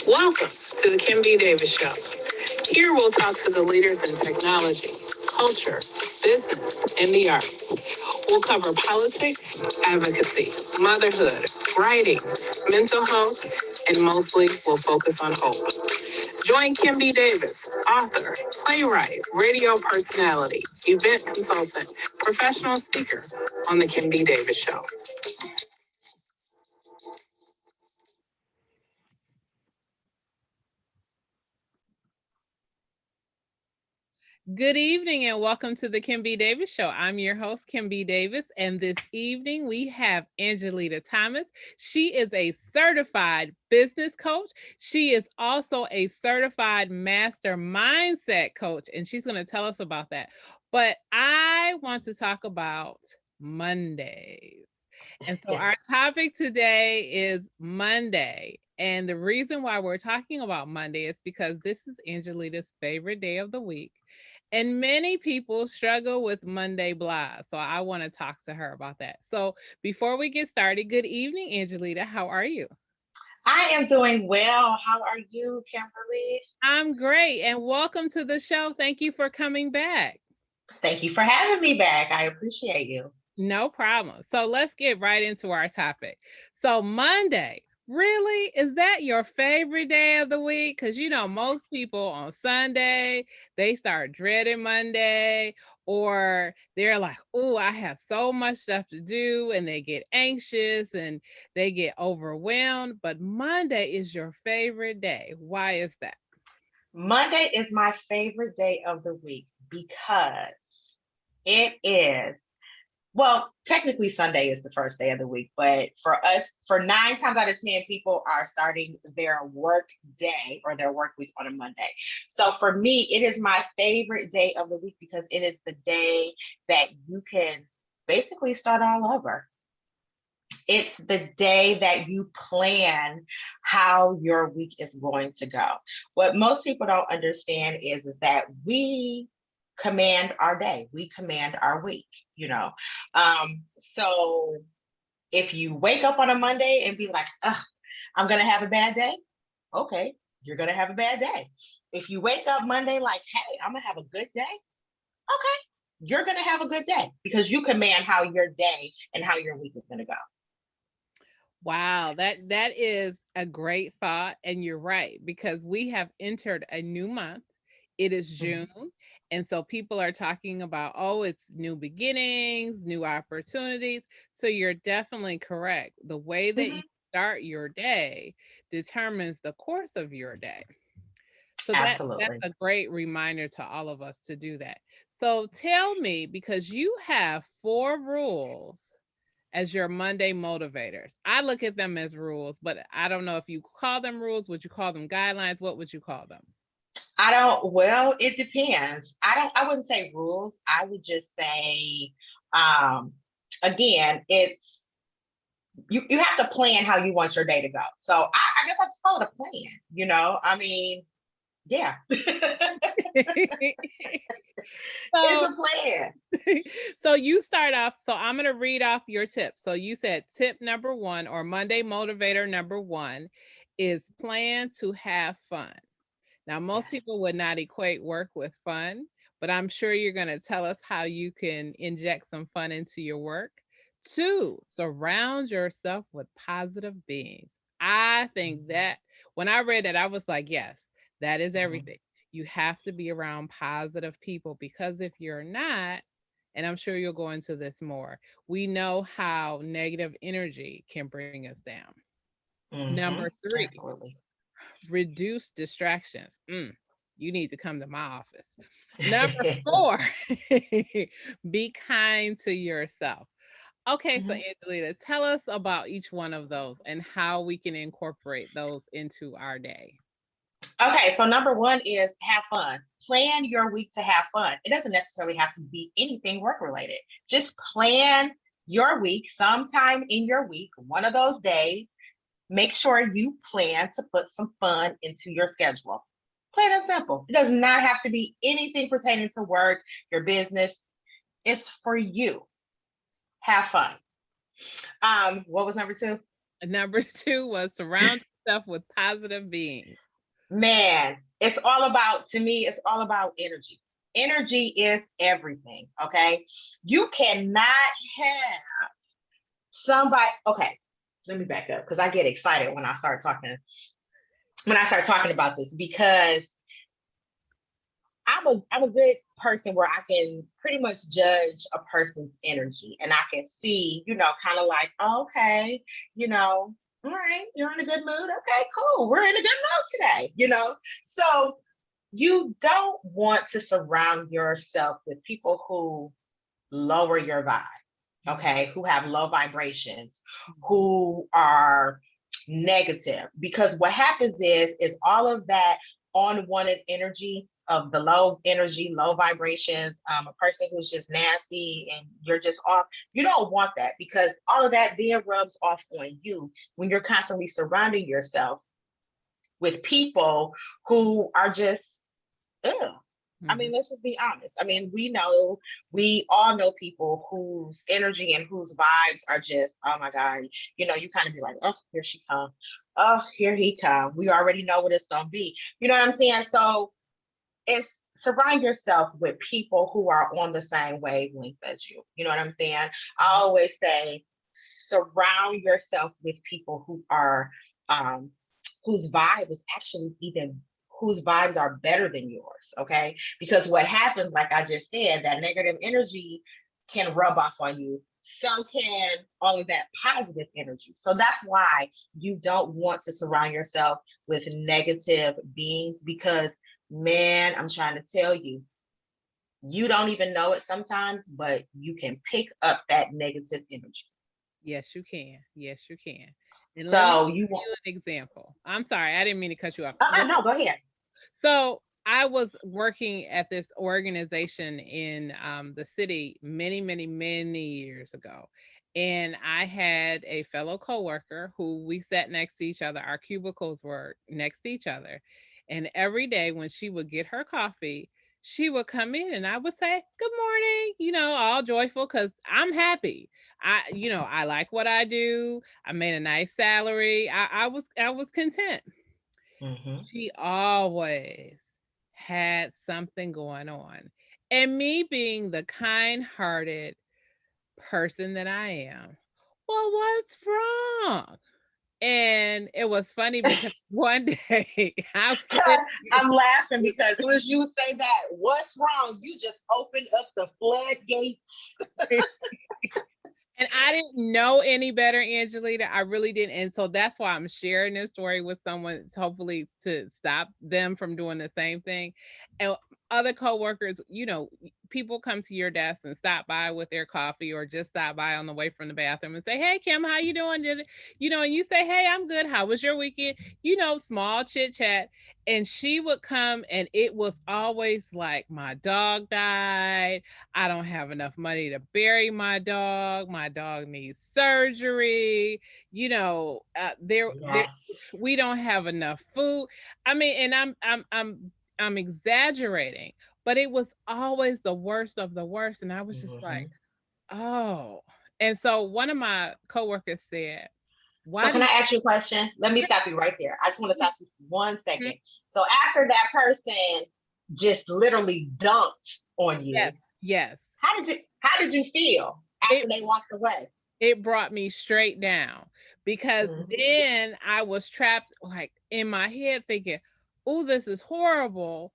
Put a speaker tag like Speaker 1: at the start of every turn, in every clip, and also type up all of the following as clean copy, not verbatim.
Speaker 1: Welcome to the Kim B. Davis Show. Here we'll talk to the leaders in technology, culture, business, and the arts. We'll cover politics, advocacy, motherhood, writing, mental health, and mostly we'll focus on hope. Join Kim B. Davis, author, playwright, radio personality, event consultant, professional speaker on the Kim B. Davis Show. Good evening and welcome to the Kim B. Davis Show. I'm your host, Kim B. Davis, and this evening we have Angelita Thomas. She is a certified business coach. She is also a certified master mindset coach, and she's going to tell us about that. But I want to talk about Mondays. And so our topic today is Monday. And the reason why we're talking about Monday is because this is Angelita's favorite day of the week. And many people struggle with Monday blah. So I want to talk to her about that. So before we get started, good evening, Angelita. How are you?
Speaker 2: I am doing well. How are you, Kimberly?
Speaker 1: I'm great. And welcome to the show. Thank you for coming back.
Speaker 2: Thank you for having me back. I appreciate you.
Speaker 1: No problem. So let's get right into our topic. So Monday, really? Is that your favorite day of the week? Because, most people on Sunday, they start dreading Monday, or they're like, oh, I have so much stuff to do, and they get anxious and they get overwhelmed. But Monday is your favorite day. Why is that?
Speaker 2: Monday is my favorite day of the week because it is, well, technically Sunday is the first day of the week, but for us, for 9 times out of 10, people are starting their work day or their work week on a Monday. So for me, it is my favorite day of the week because it is the day that you can basically start all over. It's the day that you plan how your week is going to go. What most people don't understand is that we command our day, we command our week, you know. So if you wake up on a Monday and be like, ugh, I'm gonna have a bad day, okay, you're gonna have a bad day. If you wake up Monday like, hey, I'm gonna have a good day, okay, you're gonna have a good day because you command how your day and how your week is gonna go.
Speaker 1: Wow, that is a great thought, and you're right, because we have entered a new month. It is
Speaker 2: Mhm.
Speaker 1: June, and so people are talking about, oh, it's new beginnings, new opportunities. So you're definitely correct. The way that you
Speaker 2: Mhm.
Speaker 1: start your day determines the course of your day. So that's
Speaker 2: Absolutely.
Speaker 1: a great reminder to all of us to do that. So tell me, because you have 4 rules as your Monday motivators. I look at them as rules, but I don't know if you call them rules. Would you call them guidelines? What would you call them?
Speaker 2: I don't, well, it depends. I wouldn't say rules. I would just say, um, again, it's you have to plan how you want your day to go. So I guess I'd just call it a plan, you know? I mean, yeah. It's
Speaker 1: so,
Speaker 2: a plan.
Speaker 1: so you start off. So I'm going to read off your tips. So you said tip number 1 or Monday motivator number 1 is plan to have fun. Now, most
Speaker 2: Yes.
Speaker 1: people would not equate work with fun, but I'm sure you're going to tell us how you can inject some fun into your work. 2, surround yourself with positive beings. I think that when I read that, I was like, yes, that is
Speaker 2: Mhm.
Speaker 1: everything. You have to be around positive people, because if you're not, and I'm sure you'll go into this more, we know how negative energy can bring us down. Number 3,
Speaker 2: Absolutely.
Speaker 1: reduce distractions. You need to come to my office. Number 4, be kind to yourself. Okay, so
Speaker 2: Mhm.
Speaker 1: Angelita, tell us about each one of those and how we can incorporate those into our day.
Speaker 2: Okay, so number one is have fun. Plan your week to have fun. It doesn't necessarily have to be anything work related. Just plan your week sometime in your week, one of those days. Make sure you plan to put some fun into your schedule. Plain and simple. It does not have to be anything pertaining to work, your business. It's for you. Have fun. What was number two?
Speaker 1: Number 2 was surround yourself with positive beings.
Speaker 2: Man, it's all about, to me, it's all about energy. Energy is everything. Okay. You cannot have somebody. Okay. Let me back up because I get excited when I start talking about this because I'm a good person where I can pretty much judge a person's energy and I can see, kind of like, oh, okay, all right, you're in a good mood. Okay, cool. We're in a good mood today. So you don't want to surround yourself with people who lower your vibe, okay, who have low vibrations,
Speaker 1: Mhm.
Speaker 2: who are negative. Because what happens is all of that unwanted energy of the low energy, low vibrations, a person who's just nasty and you're just off, you don't want that because all of that then rubs off on you when you're constantly surrounding yourself with people who are just, ugh. I
Speaker 1: Mhm.
Speaker 2: mean, let's just be honest. I mean, we all know people whose energy and whose vibes are just, oh my God, you kind of be like, oh, here she comes. Oh, here he comes. We already know what it's going to be. You know what I'm saying? So it's surround yourself with people who are on the same wavelength as you. You know what I'm saying? I always say, surround yourself with people um, whose vibe is actually even whose vibes are better than yours. Okay. Because what happens, like I just said, that negative energy can rub off on you. So can all of that positive energy. So that's why you don't want to surround yourself with negative beings because, man, I'm trying to tell you, you don't even know it sometimes, but you can pick up that negative energy.
Speaker 1: Yes, you can. Yes, you can. And let me
Speaker 2: So you
Speaker 1: give
Speaker 2: want,
Speaker 1: you an example. I'm sorry, I didn't mean to cut you off. Go.
Speaker 2: no, go ahead.
Speaker 1: So I was working at this organization in the city many, many, many years ago. And I had a fellow coworker who we sat next to each other. Our cubicles were next to each other. And every day when she would get her coffee, she would come in and I would say, "Good morning," all joyful because I'm happy. I like what I do. I made a nice salary. I was content.
Speaker 2: Mm-hmm.
Speaker 1: She always had something going on. And me being the kind-hearted person that I am, well, what's wrong? And it was funny because one day I went.
Speaker 2: I'm laughing because as soon as you say that, what's wrong? You just opened up the floodgates.
Speaker 1: And I didn't know any better, Angelita. I really didn't. And so that's why I'm sharing this story with someone, hopefully to stop them from doing the same thing. And other coworkers, people come to your desk and stop by with their coffee or just stop by on the way from the bathroom and say, "Hey, Kim, how you doing?" And you say, "Hey, I'm good. How was your weekend?" Small chit chat. And she would come and it was always like, "My dog died. I don't have enough money to bury my dog. My dog needs surgery. There
Speaker 2: Yes.
Speaker 1: we don't have enough food." I mean, and I'm exaggerating, but it was always the worst of the worst. And I was just like,
Speaker 2: Mm-hmm.
Speaker 1: oh. And so one of my coworkers said,
Speaker 2: So
Speaker 1: "Why do
Speaker 2: can I
Speaker 1: you?"
Speaker 2: ask you a question? Let me stop you right there. I just want to stop you for one
Speaker 1: Mhm.
Speaker 2: second. So after that person just literally dumped on
Speaker 1: Yes,
Speaker 2: you,
Speaker 1: yes.
Speaker 2: how did you feel
Speaker 1: It
Speaker 2: after they walked away?
Speaker 1: it brought me straight down because
Speaker 2: Mm-hmm.
Speaker 1: then I was trapped like in my head thinking, "Oh, this is horrible."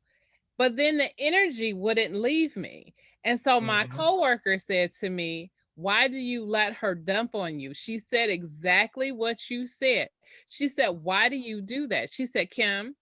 Speaker 1: But then the energy wouldn't leave me. And so my
Speaker 2: Mm-hmm.
Speaker 1: coworker said to me, "Why do you let her dump on you?" She said exactly what you said. She said, "Why do you do that?" She said, "Kim,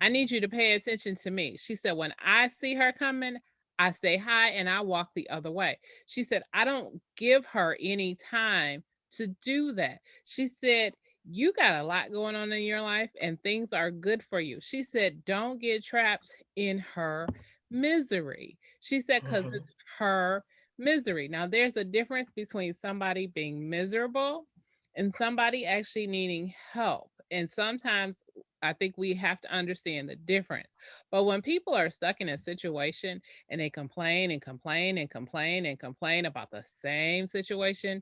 Speaker 1: I need you to pay attention to me." She said, "When I see her coming, I say hi and I walk the other way." She said, "I don't give her any time to do that." She said, "You got a lot going on in your life and things are good for you." She said, "Don't get trapped in her misery." She said, "Because
Speaker 2: Mm-hmm.
Speaker 1: it's her misery." Now, there's a difference between somebody being miserable and somebody actually needing help. And sometimes I think we have to understand the difference. But when people are stuck in a situation and they complain and complain and complain and complain about the same situation,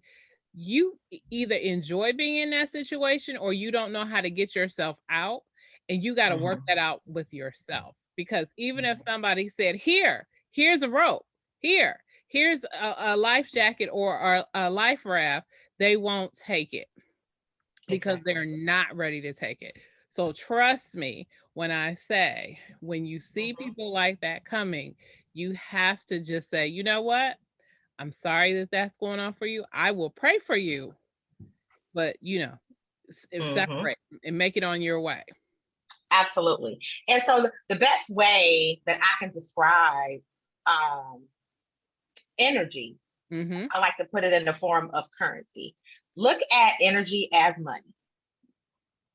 Speaker 1: you either enjoy being in that situation or you don't know how to get yourself out, and you got to work
Speaker 2: Mhm,
Speaker 1: that out with yourself. Because even if
Speaker 2: mhm.
Speaker 1: somebody said, here's a rope, here's a life jacket or a life raft, they won't take it because they're
Speaker 2: Exactly.
Speaker 1: not ready to take it. So trust me when I say, when you see
Speaker 2: Mhm,
Speaker 1: people like that coming, you have to just say, you know what? I'm sorry that that's going on for you. I will pray for you, but
Speaker 2: mhm.
Speaker 1: separate and make it on your way.
Speaker 2: Absolutely. And so the best way that I can describe um, energy,
Speaker 1: Mm-hmm.
Speaker 2: I like to put it in the form of currency. Look at energy as money.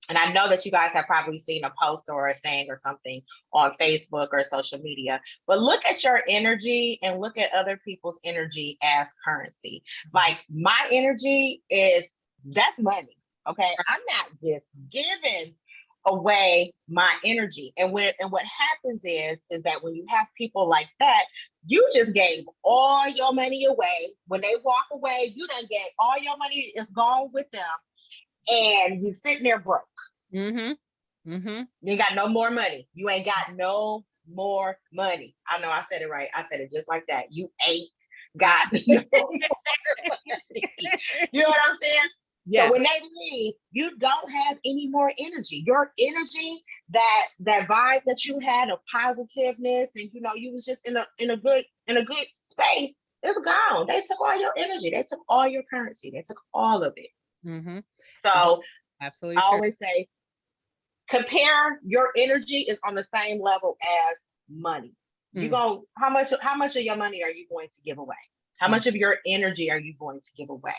Speaker 2: And I know that you guys have probably seen a post or a saying or something on Facebook or social media, but look at your energy and look at other people's energy as currency. Like my energy is that's money. Okay. I'm not just giving away my energy. And what happens is that when you have people like that, you just gave all your money away. When they walk away, you done get all your money is gone with them and you sitting there broke.
Speaker 1: Mm-hmm. Mm-hmm.
Speaker 2: You ain't got no more money. You ain't got no more money. I know I said it right. I said it just like that. You ain't
Speaker 1: I,
Speaker 2: got no more money. You know what I'm saying? So
Speaker 1: yeah.
Speaker 2: when they leave, you don't have any more energy. Your energy, that vibe that you had of positiveness, and you was just in a good space, is gone. They took all your energy. They took all your currency. They took all of it.
Speaker 1: Mm-hmm. That is
Speaker 2: So
Speaker 1: absolutely
Speaker 2: I
Speaker 1: true.
Speaker 2: always say compare your energy is on the same level as money. You
Speaker 1: Mm,
Speaker 2: go how much of your money are you going to give away? How
Speaker 1: mm,
Speaker 2: much of your energy are you going to give away?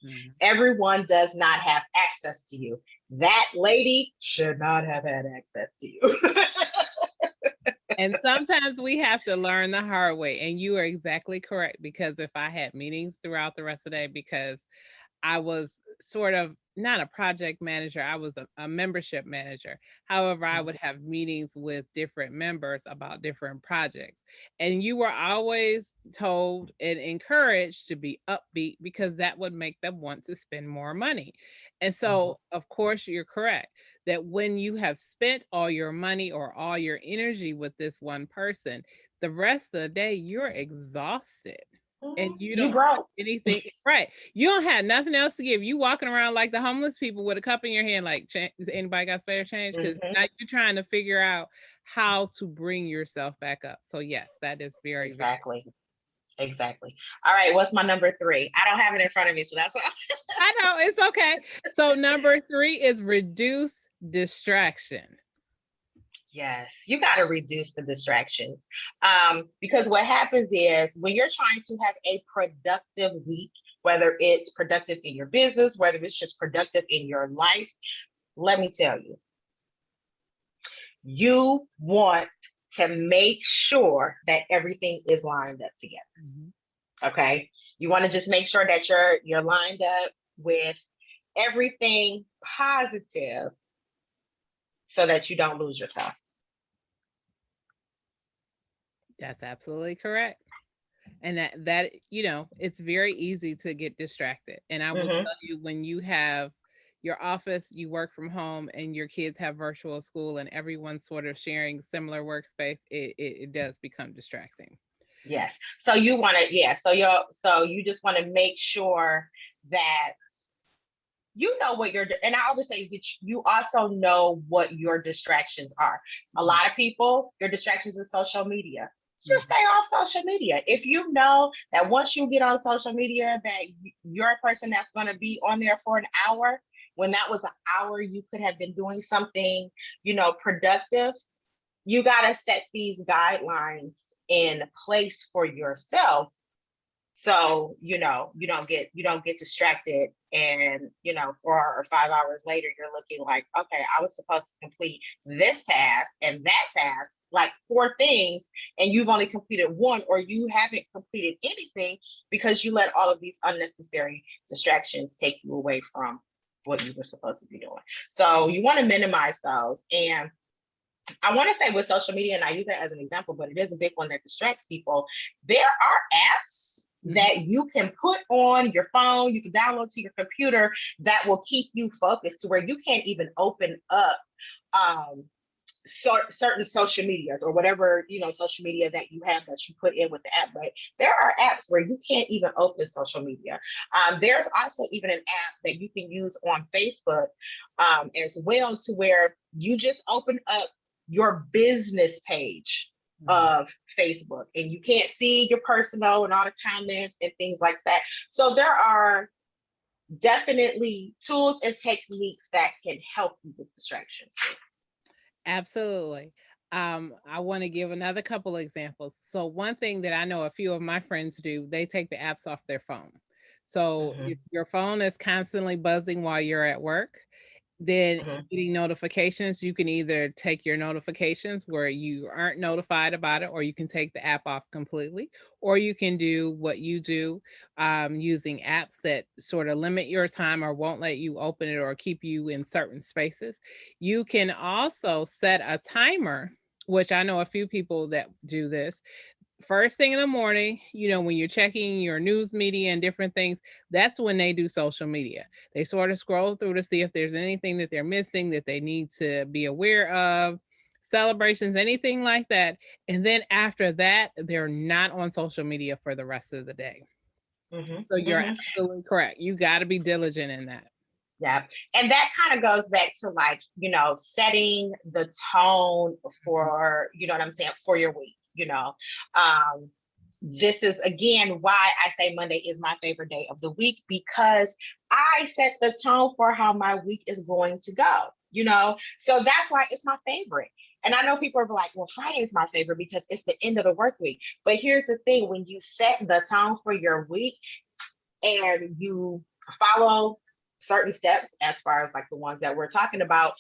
Speaker 1: mm.
Speaker 2: Everyone does not have access to you. That lady should not have had access to you.
Speaker 1: And sometimes we have to learn the hard way. And you are exactly correct. Because if I had meetings throughout the rest of the day, because I was sort of not a project manager, I was a membership manager. However, I would have meetings with different members about different projects. And you were always told and encouraged to be upbeat because that would make them want to spend more money. And
Speaker 2: Mhm.
Speaker 1: so, of course, you're correct that when you have spent all your money or all your energy with this one person, the rest of the day you're exhausted and you
Speaker 2: You
Speaker 1: don't
Speaker 2: broke.
Speaker 1: anything right. You don't have nothing else to give. You walking around like the homeless people with a cup in your hand, like, Does anybody got spare change?" Because
Speaker 2: Mhm.
Speaker 1: now you're trying to figure out how to bring yourself back up. So yes, that is very, very.
Speaker 2: Exactly. Exactly. All right. What's my number three? I don't have it in front of me, so that's what.
Speaker 1: I know it's okay. So number 3 is reduce distraction.
Speaker 2: Yes, you got to reduce the distractions. Because what happens is when you're trying to have a productive week, whether it's productive in your business, whether it's just productive in your life, let me tell you, you want to make sure that everything is lined up together.
Speaker 1: Mhm.
Speaker 2: Okay. You want to just make sure that you're lined up with everything positive so that you don't lose yourself.
Speaker 1: That's absolutely correct. And it's very easy to get distracted. And I will
Speaker 2: Hmm.
Speaker 1: tell you, when you have your office, you work from home, and your kids have virtual school, and everyone's sort of sharing similar workspace, it does become distracting.
Speaker 2: Yes. So you want to, yeah. So you just want to make sure that you know what and I always say that you also know what your distractions are. A
Speaker 1: Mhm,
Speaker 2: lot of people, your distractions is social media. Just
Speaker 1: mhm,
Speaker 2: stay off social media. If you know that once you get on social media that you're a person that's going to be on there for an hour, when that was an hour you could have been doing something, productive. You got to set these guidelines in place for yourself, so you don't get distracted, and 4 or 5 hours later you're looking like, okay, I was supposed to complete this task and that task, like 4 things, and you've only completed one, or you haven't completed anything because you let all of these unnecessary distractions take you away from what you were supposed to be doing. So you want to minimize those. And I want to say with social media, and I use it as an example, but it is a big one that distracts people. There are apps that you can put on your phone, you can download to your computer that will keep you focused to where you can't even open up um, certain social medias or whatever, social media that you have that you put in with the app. But there are apps where you can't even open social media. There's also even an app that you can use on Facebook as well, to where you just open up your business page of Facebook and you can't see your personal and all the comments and things like that. So there are definitely tools and techniques that can help you with distractions.
Speaker 1: Absolutely. I want to give another couple of examples. So one thing that I know a few of my friends do, they take the apps off their phone. So if your phone is constantly buzzing while you're at work, then getting notifications, you can either take your notifications where you aren't notified about it, or you can take the app off completely, or you can do what you do using apps that sort of limit your time or won't let you open it or keep you in certain spaces. You can also set a timer, which I know a few people that do this. First thing in the morning, when you're checking your news media and different things, that's when they do social media. They sort of scroll through to see if there's anything that they're missing that they need to be aware of, celebrations, anything like that. And then after that, they're not on social media for the rest of the day. So you're absolutely correct. You got to be diligent in that.
Speaker 2: Yeah. And that kind of goes back to like, setting the tone for, you know what I'm saying, for your week, This is again why I say Monday is my favorite day of the week, because I set the tone for how my week is going to go, So that's why it's my favorite. And I know people are like, well, Friday is my favorite because it's the end of the work week. But here's the thing, when you set the tone for your week and you follow certain steps, as far as like the ones that we're talking about,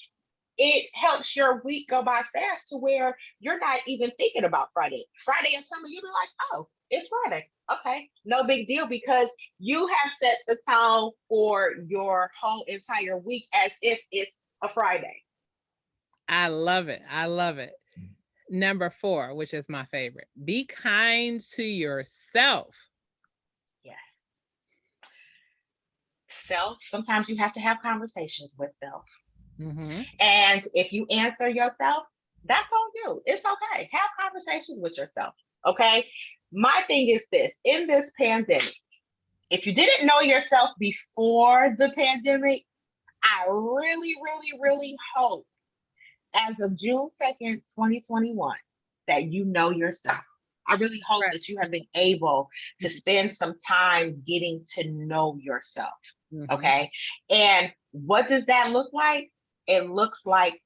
Speaker 2: it helps your week go by fast to where you're not even thinking about Friday. Friday is coming, you'll be like, oh, it's Friday. Okay, no big deal, because you have set the tone for your whole entire week as if it's a Friday.
Speaker 1: I love it. I love it. Number 4, which is my favorite, be kind to yourself.
Speaker 2: Yes. Self, sometimes you have to have conversations with self. And if you answer yourself, that's on you. It's okay. Have conversations with yourself. Okay. My thing is this: in this pandemic, if you didn't know yourself before the pandemic, I really, really, really hope as of June 2nd, 2021, that you know yourself. I really hope that you have been able to spend some time getting to know yourself. Okay. And what does that look like? It looks like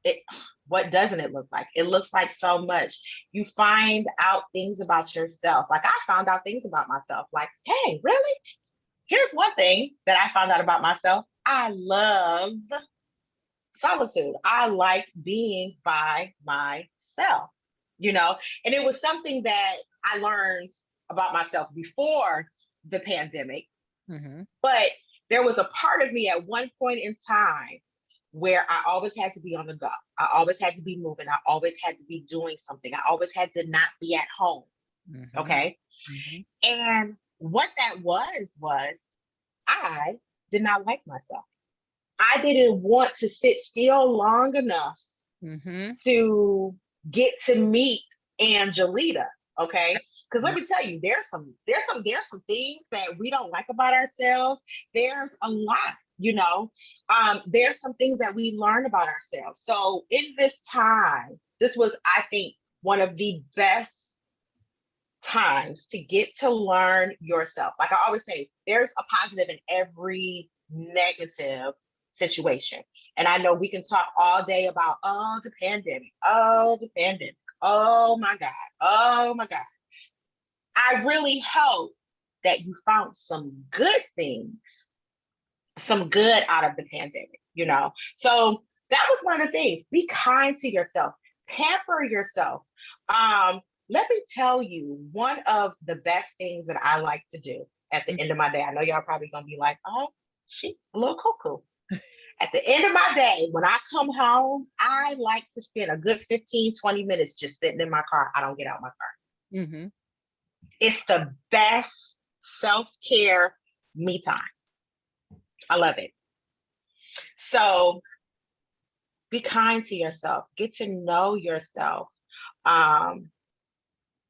Speaker 2: it. What doesn't it look like? It looks like so much. You find out things about yourself. Like I found out things about myself. Like, hey, really? Here's one thing that I found out about myself. I love solitude. I like being by myself, and it was something that I learned about myself before the pandemic. But there was a part of me at one point in time where I always had to be on the go. I always had to be moving. I always had to be doing something. I always had to not be at home. Okay. And what that was I did not like myself. I didn't want to sit still long enough to get to meet Angelita. Okay. Because let me tell you, there's some things that we don't like about ourselves. There's a lot, there's some things that we learn about ourselves. So in this time, this was, I think, one of the best times to get to learn yourself. Like I always say, there's a positive in every negative situation. And I know we can talk all day about, the pandemic, oh my God, oh my God. I really hope that you found some good things, some good out of the pandemic, So that was one of the things. Be kind to yourself, pamper yourself. Let me tell you, one of the best things that I like to do at the end of my day. I know y'all probably gonna be like, oh, she a little cuckoo. At the end of my day, when I come home, I like to spend a good 15, 20 minutes just sitting in my car. I don't get out my car. It's the best self-care me time. I love it. So be kind to yourself. Get to know yourself. Um,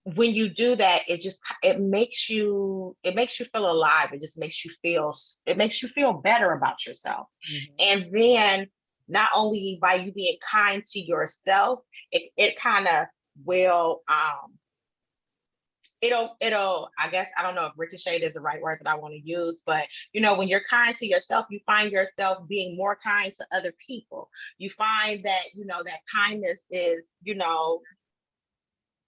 Speaker 2: when you do that, it makes you feel alive. It makes you feel better about yourself.
Speaker 1: Mhm.
Speaker 2: And then not only by you being kind to yourself, it kind of will it'll I guess I don't know if ricochet is the right word that I want to use, but when you're kind to yourself, you find yourself being more kind to other people. You find that that kindness is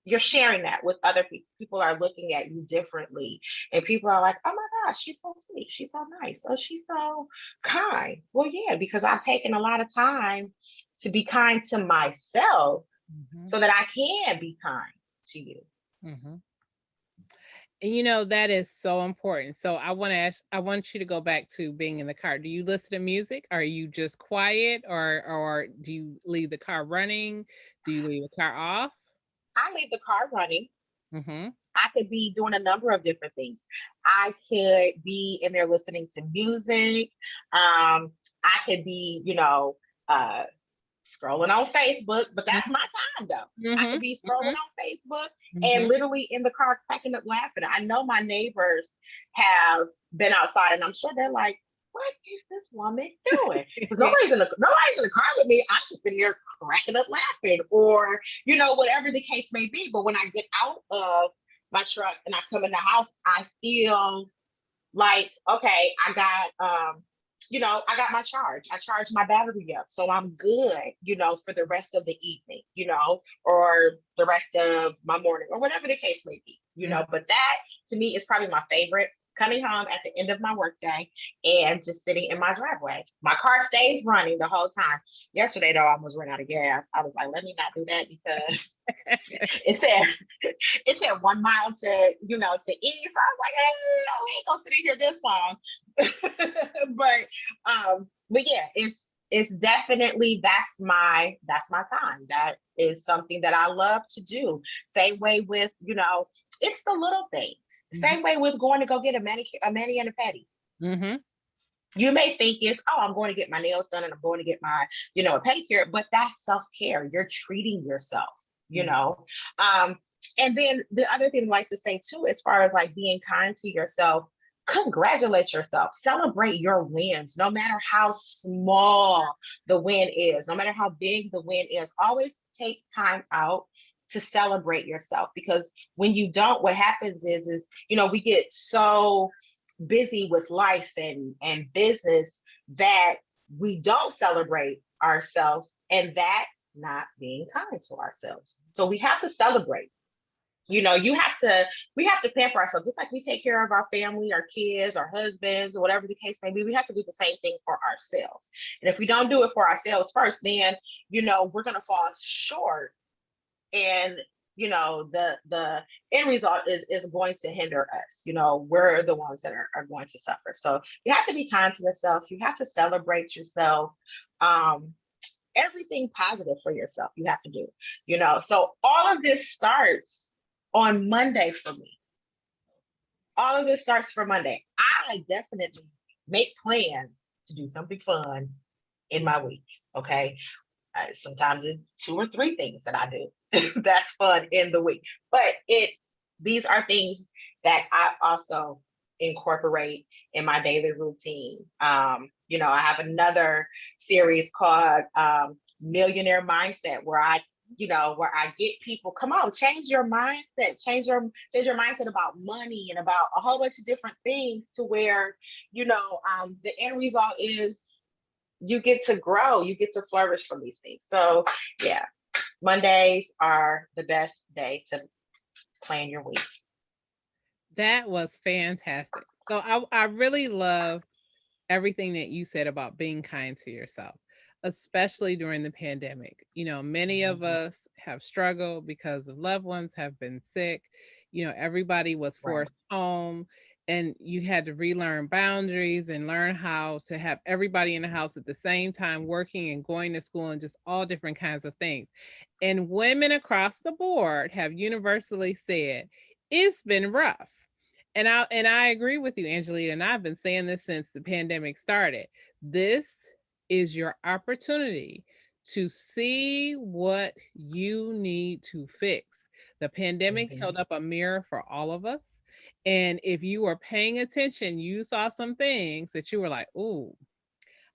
Speaker 2: you're sharing that with other people. People are looking at you differently, and people are like, oh my gosh, she's so sweet, she's so nice, oh, she's so kind. Well, yeah, because I've taken a lot of time to be kind to myself
Speaker 1: Mhm.
Speaker 2: so that I can be kind to you.
Speaker 1: Mhm. And that is so important. So I want you to go back to being in the car. Do you listen to music? Are you just quiet, or do you leave the car running? Do you leave the car off?
Speaker 2: I leave the car running.
Speaker 1: Mhm.
Speaker 2: I could be doing a number of different things. I could be in there listening to music. I could be, uh, scrolling on Facebook, but that's my time though. I could
Speaker 1: Mhm.
Speaker 2: be scrolling
Speaker 1: Mhm.
Speaker 2: on Facebook and
Speaker 1: Mhm.
Speaker 2: literally in the car cracking up laughing. I know my neighbors have been outside and I'm sure they're like, what is this woman doing? Because nobody's in the car with me. I'm just sitting here cracking up laughing, or whatever the case may be. But when I get out of my truck and I come in the house, I feel like, okay, I got my charge. I charged my battery up, so I'm good, for the rest of the evening, or the rest of my morning, or whatever the case may be,
Speaker 1: Mhm.
Speaker 2: but that to me is probably my favorite. Coming home at the end of my workday and just sitting in my driveway. My car stays running the whole time. Yesterday, though, I almost ran out of gas. I was like, let me not do that because it said 1 mile to east. I was like, hey, no, we ain't gonna sit in here this long. But yeah, it's definitely that's my time. That is something that I love to do. Same way with it's the little things.
Speaker 1: Mhm.
Speaker 2: Same way with going to go get a mani and a pedi.
Speaker 1: Mhm.
Speaker 2: You may think it's, oh, I'm going to get my nails done and I'm going to get my, a pedicure, but that's self-care. You're treating yourself, you
Speaker 1: Mhm.
Speaker 2: know. Um, and then the other thing I'd like to say too, as far as like being kind to yourself, congratulate yourself, celebrate your wins, no matter how small the win is, no matter how big the win is. Always take time out to celebrate yourself, because when you don't, what happens is we get so busy with life and business that we don't celebrate ourselves, and that's not being kind to ourselves. So we have to celebrate. You have to we have to pamper ourselves, just like we take care of our family, our kids, our husbands, or whatever the case may be. We have to do the same thing for ourselves. And if we don't do it for ourselves first, then we're going to fall short, and the end result is going to hinder us. We're the ones that are going to suffer. So you have to be kind to yourself. You have to celebrate yourself. um Everything positive for yourself you have to do. So all of this starts on Monday for me. All of this starts for Monday. I definitely make plans to do something fun in my week. Okay. Sometimes it's 2 or 3 things that I do that's fun in the week. But these are things that I also incorporate in my daily routine. I have another series called Millionaire Mindset, where I get people, come on, change your mindset, change your mindset about money and about a whole bunch of different things, to where the end result is you get to grow, you get to flourish from these things. So yeah, Mondays are the best day to plan your week.
Speaker 1: That was fantastic. So I really love everything that you said about being kind to yourself, especially during the pandemic. Many of
Speaker 2: Mhm.
Speaker 1: us have struggled because of loved ones have been sick. Everybody was
Speaker 2: Right.
Speaker 1: forced home, and you had to relearn boundaries and learn how to have everybody in the house at the same time working and going to school and just all different kinds of things. And women across the board have universally said, it's been rough. And I agree with you, Angelita, and I've been saying this since the pandemic started. This is your opportunity to see what you need to fix. The pandemic
Speaker 2: Mhm.
Speaker 1: held up a mirror for all of us. And if you were paying attention, you saw some things that you were like, "Ooh,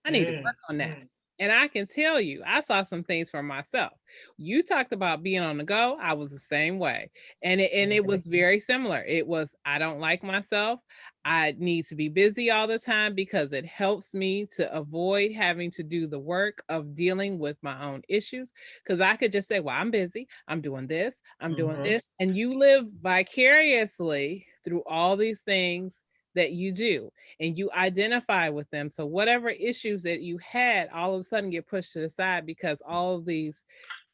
Speaker 1: I need to work
Speaker 2: Mm,
Speaker 1: on that."
Speaker 2: mm,
Speaker 1: And I can tell you, I saw some things for myself. You talked about being on the go. I was the same way. And it
Speaker 2: mhm,
Speaker 1: was very similar. It was, I don't like myself. I need to be busy all the time because it helps me to avoid having to do the work of dealing with my own issues. Because I could just say, well, I'm busy. I'm doing this. I'm doing
Speaker 2: mhm,
Speaker 1: this. And you live vicariously through all these things that you do, and you identify with them. So whatever issues that you had all of a sudden get pushed to the side because all of these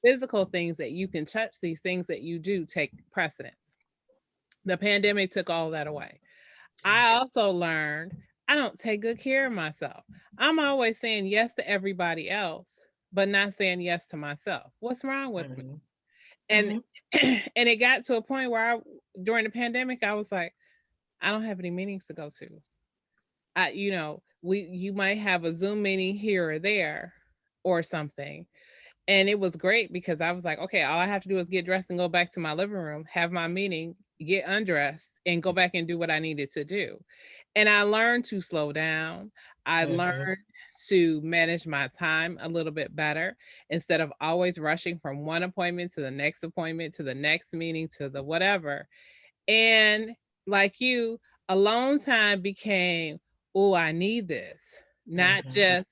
Speaker 1: physical things that you can touch, these things that you do take precedence. The pandemic took all that away. I
Speaker 2: yes.
Speaker 1: also learned I don't take good care of myself. I'm always saying yes to everybody else, but not saying yes to myself. What's wrong with me?
Speaker 2: Mhm,
Speaker 1: And
Speaker 2: mhm,
Speaker 1: and it got to a point where during the pandemic, I was like, I don't have any meetings to go to. You might have a Zoom meeting here or there or something. And it was great because I was like, okay, all I have to do is get dressed and go back to my living room, have my meeting, get undressed, and go back and do what I needed to do. And I learned to slow down. I
Speaker 2: mhm,
Speaker 1: learned to manage my time a little bit better instead of always rushing from one appointment to the next appointment to the next meeting to the whatever. And like you, alone time became, oh, I need this. Not
Speaker 2: mhm,
Speaker 1: just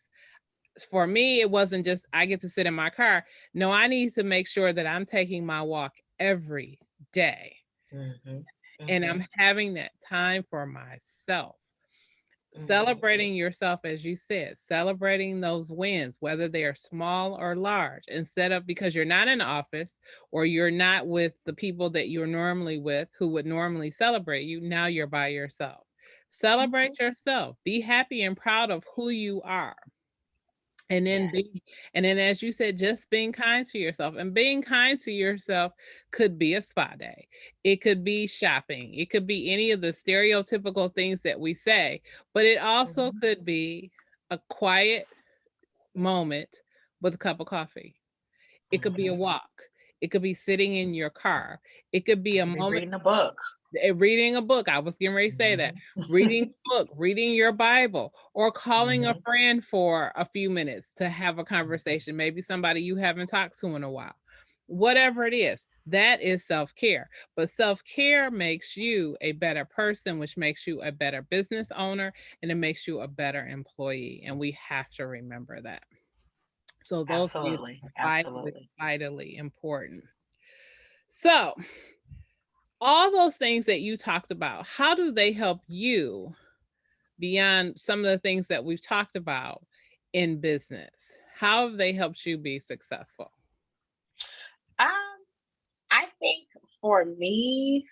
Speaker 1: for me, it wasn't just I get to sit in my car. No, I need to make sure that I'm taking my walk every day
Speaker 2: mhm,
Speaker 1: and
Speaker 2: mhm,
Speaker 1: I'm having that time for myself.
Speaker 2: mhm,
Speaker 1: Celebrating yourself, as you said, celebrating those wins, whether they are small or large, instead of because you're not in the office or you're not with the people that you're normally with who would normally celebrate you. Now you're by yourself.
Speaker 2: mhm.
Speaker 1: Celebrate yourself. Be happy and proud of who you are. And then
Speaker 2: Yes.
Speaker 1: be and then as you said, just being kind to yourself. And being kind to yourself could be a spa day. It could be shopping. It could be any of the stereotypical things that we say, but it also
Speaker 2: Mhm,
Speaker 1: could be a quiet moment with a cup of coffee. It could be a
Speaker 2: mhm.
Speaker 1: walk. It could be sitting in your car. It could be
Speaker 2: It
Speaker 1: a
Speaker 2: could be
Speaker 1: moment
Speaker 2: reading a book.
Speaker 1: reading a book. I was getting ready to say that.
Speaker 2: Mhm,
Speaker 1: Reading a book, reading your Bible, or calling a
Speaker 2: mhm,
Speaker 1: friend for a few minutes to have a conversation, maybe somebody you haven't talked to in a while. Whatever it is, that is self care. But self care makes you a better person, which makes you a better business owner, and it makes you a better employee. And we have to remember that. So, those things
Speaker 2: absolutely.
Speaker 1: are vitally,
Speaker 2: Absolutely.
Speaker 1: vitally important. So, all those things that you talked about, how do they help you beyond some of the things that we've talked about in business? How have they helped you be successful?
Speaker 2: Um, I think for me,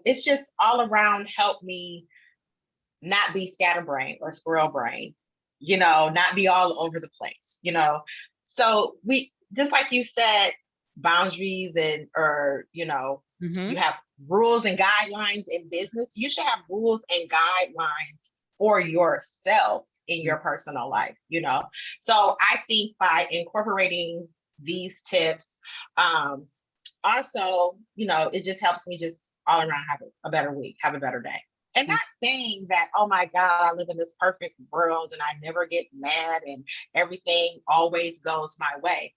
Speaker 2: it's just all around help me not be scatterbrained or squirrel brain, not be all over the place. So we just like you said, boundaries and or you
Speaker 1: Mhm.
Speaker 2: have rules and guidelines in business. You should have rules and guidelines for yourself in
Speaker 1: Mm,
Speaker 2: your personal life. So I think by incorporating these tips, um, also, it just helps me just all around have a better week, have a better day. And
Speaker 1: mm,
Speaker 2: not saying that, oh my God, I live in this perfect world and I never get mad and everything always goes my way.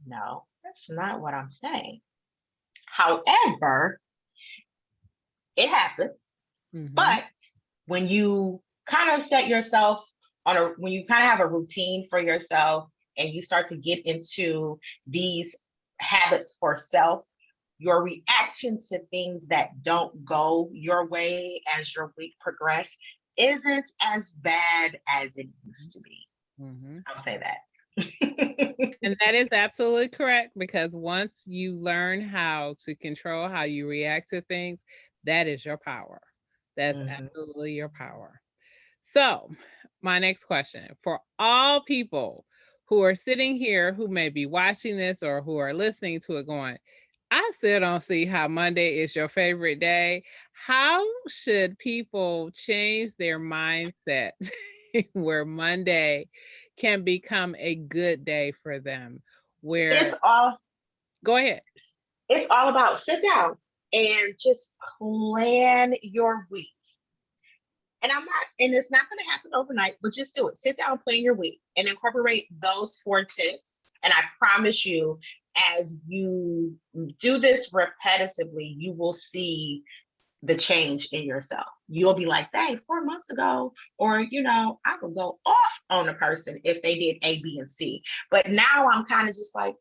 Speaker 2: No, that's not what I'm saying. However, it happens.
Speaker 1: mhm.
Speaker 2: But when you kind of set yourself when you kind of have a routine for yourself and you start to get into these habits for self, your reaction to things that don't go your way as your week progress isn't as bad as it used to be.
Speaker 1: Mhm.
Speaker 2: I'll say that.
Speaker 1: And that is absolutely correct because once you learn how to control how you react to things, that is your power. That's
Speaker 2: Mhm.
Speaker 1: absolutely your power. So, my next question for all people who are sitting here who may be watching this or who are listening to it going, I still don't see how Monday is your favorite day. How should people change their mindset where Monday can become a good day for them? Where
Speaker 2: It's all
Speaker 1: Go ahead.
Speaker 2: it's all about sit down and just plan your week. And it's not going to happen overnight, but just do it. Sit down, plan your week, and incorporate those 4 tips. And I promise you, as you do this repetitively, you will see the change in yourself. You'll be like, dang, 4 months ago, or I could go off on a person if they did A, B, and C. But now I'm kind of just like,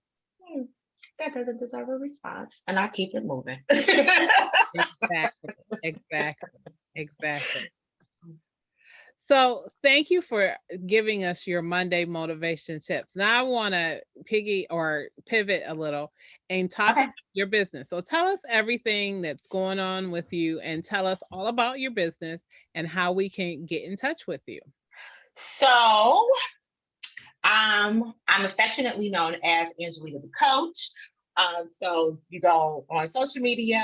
Speaker 2: that doesn't deserve a response. And I keep it moving.
Speaker 1: Exactly. Exactly. Exactly. So thank you for giving us your Monday motivation tips. Now I want to pivot a little and talk
Speaker 2: Okay.
Speaker 1: about your business. So tell us everything that's going on with you and tell us all about your business and how we can get in touch with you.
Speaker 2: So I'm affectionately known as Angelita the Coach. So you go on social media,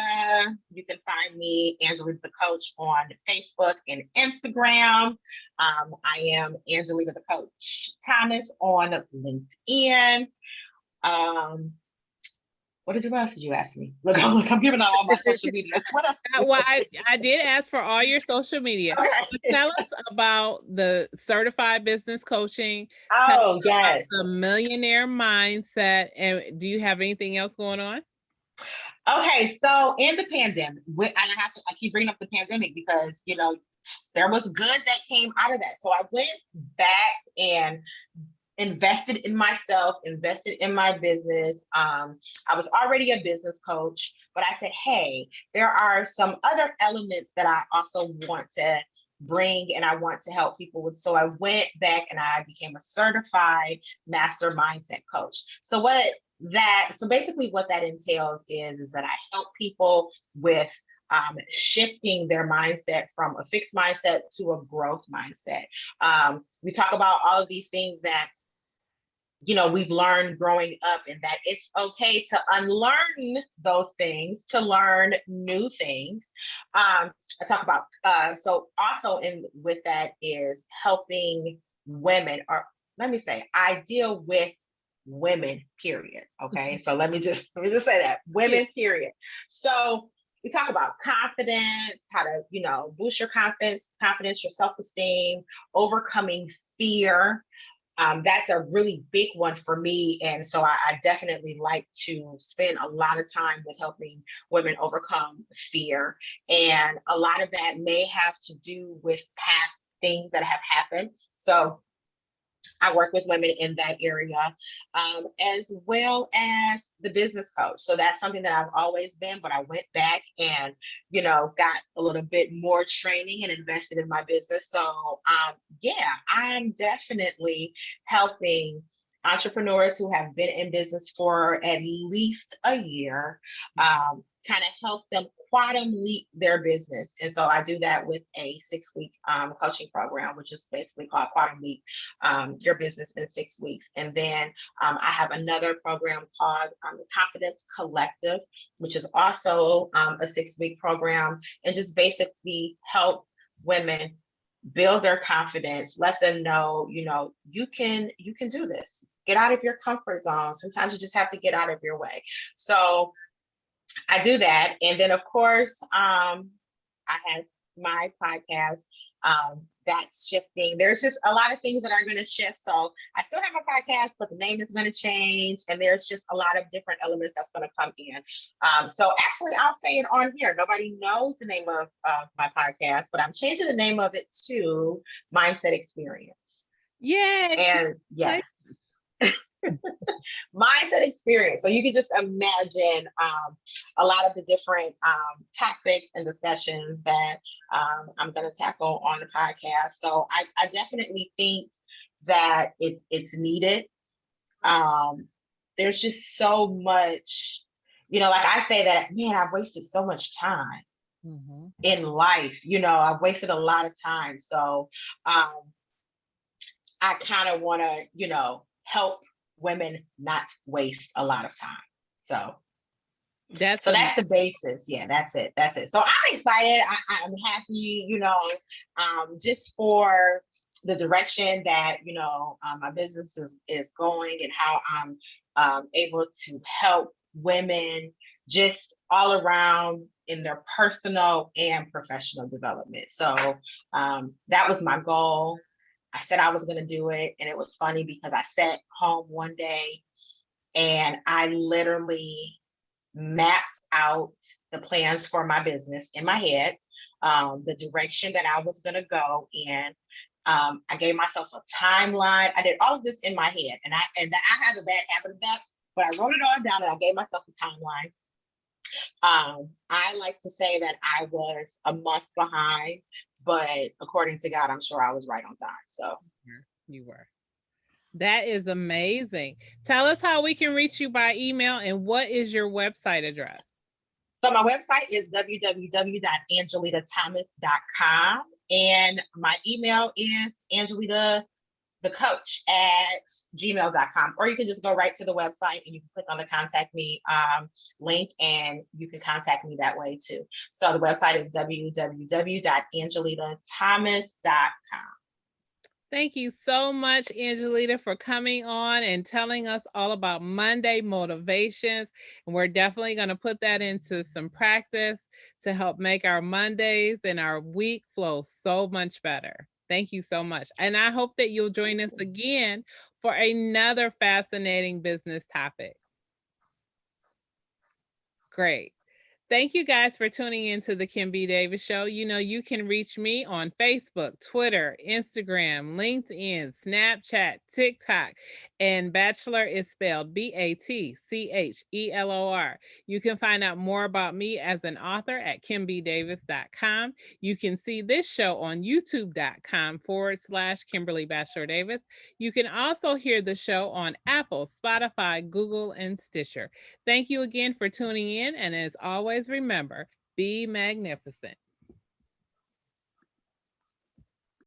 Speaker 2: you can find me, Angelita the Coach, on Facebook and Instagram. I am Angelita the Coach Thomas on LinkedIn. Um, what else did you ask me? Look, I'm giving out all my social medias. What else?
Speaker 1: Well, I did ask for all your social media. But
Speaker 2: Okay.
Speaker 1: tell us about the certified business coaching. Tell
Speaker 2: Oh,
Speaker 1: us about
Speaker 2: yes.
Speaker 1: the millionaire mindset. And do you have anything else going on?
Speaker 2: Okay, so in the pandemic, and I keep bringing up the pandemic because there was good that came out of that. So I went back and invested in myself, invested in my business. I was already a business coach, but I said, hey, there are some other elements that I also want to bring and I want to help people with. So I went back and I became a certified master mindset coach. So basically what that entails is that I help people with shifting their mindset from a fixed mindset to a growth mindset. We talk about all of these things that we've learned growing up, and that it's okay to unlearn those things to learn new things. I talk about so also in with that is helping women, or let me say, I deal with women, period. Okay, so let me just say that,
Speaker 1: Yeah.
Speaker 2: women, period. So we talk about confidence, how to boost your confidence, your self-esteem, overcoming fear. That's a really big one for me. And so I definitely like to spend a lot of time with helping women overcome fear. And a lot of that may have to do with past things that have happened. So I work with women in that area, as well as the business coach. So that's something that I've always been, but I went back and, got a little bit more training and invested in my business. So, yeah, I'm definitely helping entrepreneurs who have been in business for at least a year, kind of help them quantum leap their business. And so I do that with a 6-week coaching program, which is basically called Quantum Leap your business in 6 weeks. And then I have another program called the Confidence Collective, which is also a 6-week program, and just basically help women build their confidence, let them know, you can do this. Get out of your comfort zone. Sometimes you just have to get out of your way. So I do that. And then, of course, I have my podcast that's shifting. There's just a lot of things that are going to shift. So I still have my podcast, but the name is going to change. And there's just a lot of different elements that's going to come in. So actually, I'll say it on here. Nobody knows the name of my podcast, but I'm changing the name of it to Mindset Experience.
Speaker 1: Yay.
Speaker 2: And yes. Mindset experience. So you can just imagine a lot of the different topics and discussions that I'm going to tackle on the podcast. So I definitely think that it's needed. There's just so much, like I say that, man, I've wasted so much time in life. I've wasted a lot of time. So I kind of want to, help women not waste a lot of time. So
Speaker 1: That's
Speaker 2: So that's the basis. Yeah, that's it. That's it. So I'm excited. I'm happy, just for the direction that, my business is going, and how I'm able to help women just all around in their personal and professional development. So that was my goal. I said I was going to do it. And it was funny because I sat home one day and I literally mapped out the plans for my business in my head, the direction that I was going to go in. I gave myself a timeline. I did all of this in my head, and I have a bad habit of that, but I wrote it all down and I gave myself a timeline. I like to say that I was a month behind, but according to God, I'm sure I was right on time. So
Speaker 1: you were. That is amazing. Tell us how we can reach you by email, and what is your website address?
Speaker 2: So my website is www.angelitaThomas.com, and my email is angelitathecoach@gmail.com. Or you can just go right to the website and you can click on the contact me link, and you can contact me that way too. So the website is www.angelitathomas.com.
Speaker 1: Thank you so much, Angelita, for coming on and telling us all about Monday motivations. And we're definitely going to put that into some practice to help make our Mondays and our week flow so much better. Thank you so much. And I hope that you'll join us again for another fascinating business topic. Great. Thank you guys for tuning into the Kim B. Davis Show. You can reach me on Facebook, Twitter, Instagram, LinkedIn, Snapchat, TikTok, and Bachelor is spelled BATCHELOR. You can find out more about me as an author at kimbdavis.com. You can see this show on youtube.com/Kimberly Bachelor Davis. You can also hear the show on Apple, Spotify, Google, and Stitcher. Thank you again for tuning in. And as always, remember, be magnificent.